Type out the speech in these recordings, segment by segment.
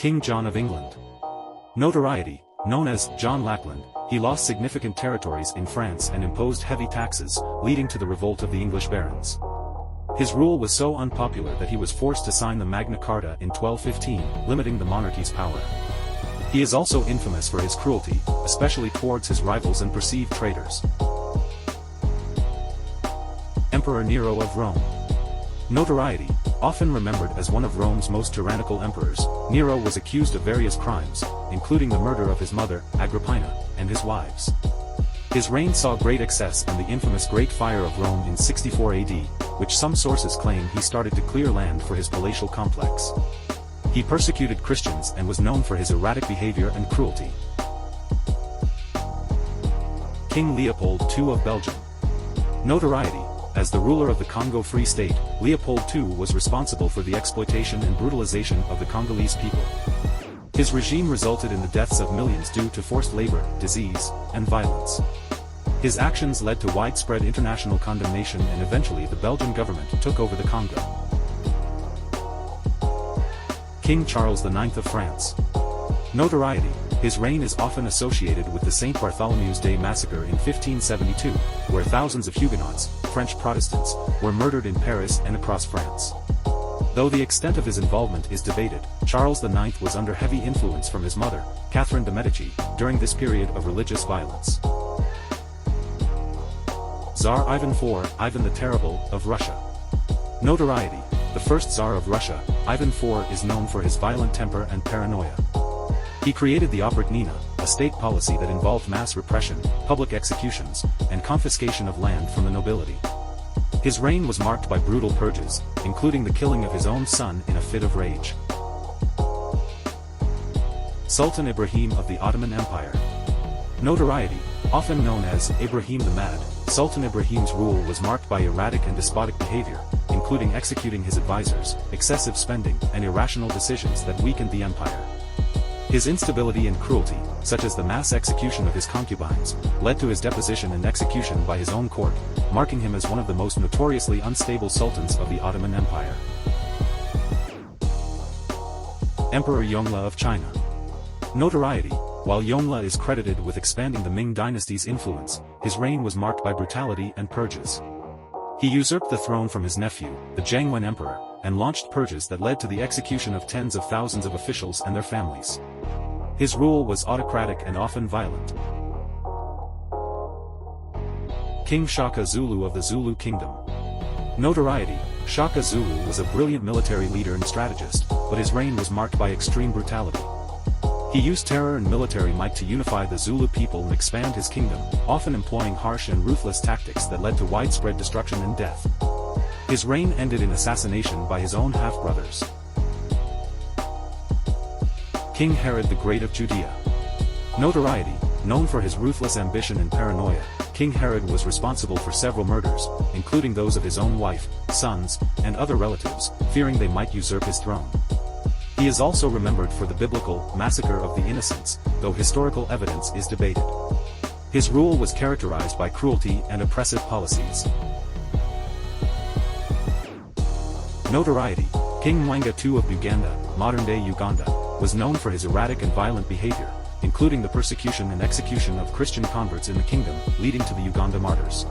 King John of England. Notoriety, known as John Lackland, he lost significant territories in France and imposed heavy taxes, leading to the revolt of the English barons. His rule was so unpopular that he was forced to sign the Magna Carta in 1215, limiting the monarchy's power. He is also infamous for his cruelty, especially towards his rivals and perceived traitors. Emperor Nero of Rome. Notoriety, often remembered as one of Rome's most tyrannical emperors, Nero was accused of various crimes, including the murder of his mother, Agrippina, and his wives. His reign saw great excess and the infamous Great Fire of Rome in 64 AD, which some sources claim he started to clear land for his palatial complex. He persecuted Christians and was known for his erratic behavior and cruelty. King Leopold II of Belgium. Notoriety, as the ruler of the Congo Free State, Leopold II was responsible for the exploitation and brutalization of the Congolese people. His regime resulted in the deaths of millions due to forced labor, disease, and violence. His actions led to widespread international condemnation and eventually the Belgian government took over the Congo. King Charles IX of France. Notoriety, his reign is often associated with the St. Bartholomew's Day massacre in 1572, where thousands of Huguenots, French Protestants, were murdered in Paris and across France. Though the extent of his involvement is debated, Charles IX was under heavy influence from his mother, Catherine de' Medici, during this period of religious violence. Tsar Ivan IV, Ivan the Terrible, of Russia. Notoriety, the first Tsar of Russia, Ivan IV is known for his violent temper and paranoia. He created the Oprichnina, a state policy that involved mass repression, public executions, and confiscation of land from the nobility. His reign was marked by brutal purges, including the killing of his own son in a fit of rage. Sultan Ibrahim of the Ottoman Empire. Notoriety, often known as Ibrahim the Mad, Sultan Ibrahim's rule was marked by erratic and despotic behavior, including executing his advisors, excessive spending, and irrational decisions that weakened the empire. His instability and cruelty, such as the mass execution of his concubines, led to his deposition and execution by his own court, marking him as one of the most notoriously unstable sultans of the Ottoman Empire. Emperor Yongle of China. Notoriety, while Yongle is credited with expanding the Ming dynasty's influence, his reign was marked by brutality and purges. He usurped the throne from his nephew, the Jiangwen Emperor, and launched purges that led to the execution of tens of thousands of officials and their families. His rule was autocratic and often violent. King Shaka Zulu of the Zulu Kingdom. Notoriety, Shaka Zulu was a brilliant military leader and strategist, but his reign was marked by extreme brutality. He used terror and military might to unify the Zulu people and expand his kingdom, often employing harsh and ruthless tactics that led to widespread destruction and death. His reign ended in assassination by his own half-brothers. King Herod the Great of Judea. Notoriety, known for his ruthless ambition and paranoia, King Herod was responsible for several murders, including those of his own wife, sons, and other relatives, fearing they might usurp his throne. He is also remembered for the biblical massacre of the innocents, though historical evidence is debated. His rule was characterized by cruelty and oppressive policies. Notoriety, King Mwanga II of Uganda, modern-day Uganda, was known for his erratic and violent behavior, including the persecution and execution of Christian converts in the kingdom, leading to the Uganda martyrs.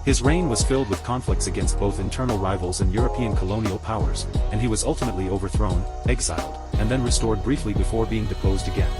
His reign was filled with conflicts against both internal rivals and European colonial powers, and he was ultimately overthrown, exiled, and then restored briefly before being deposed again.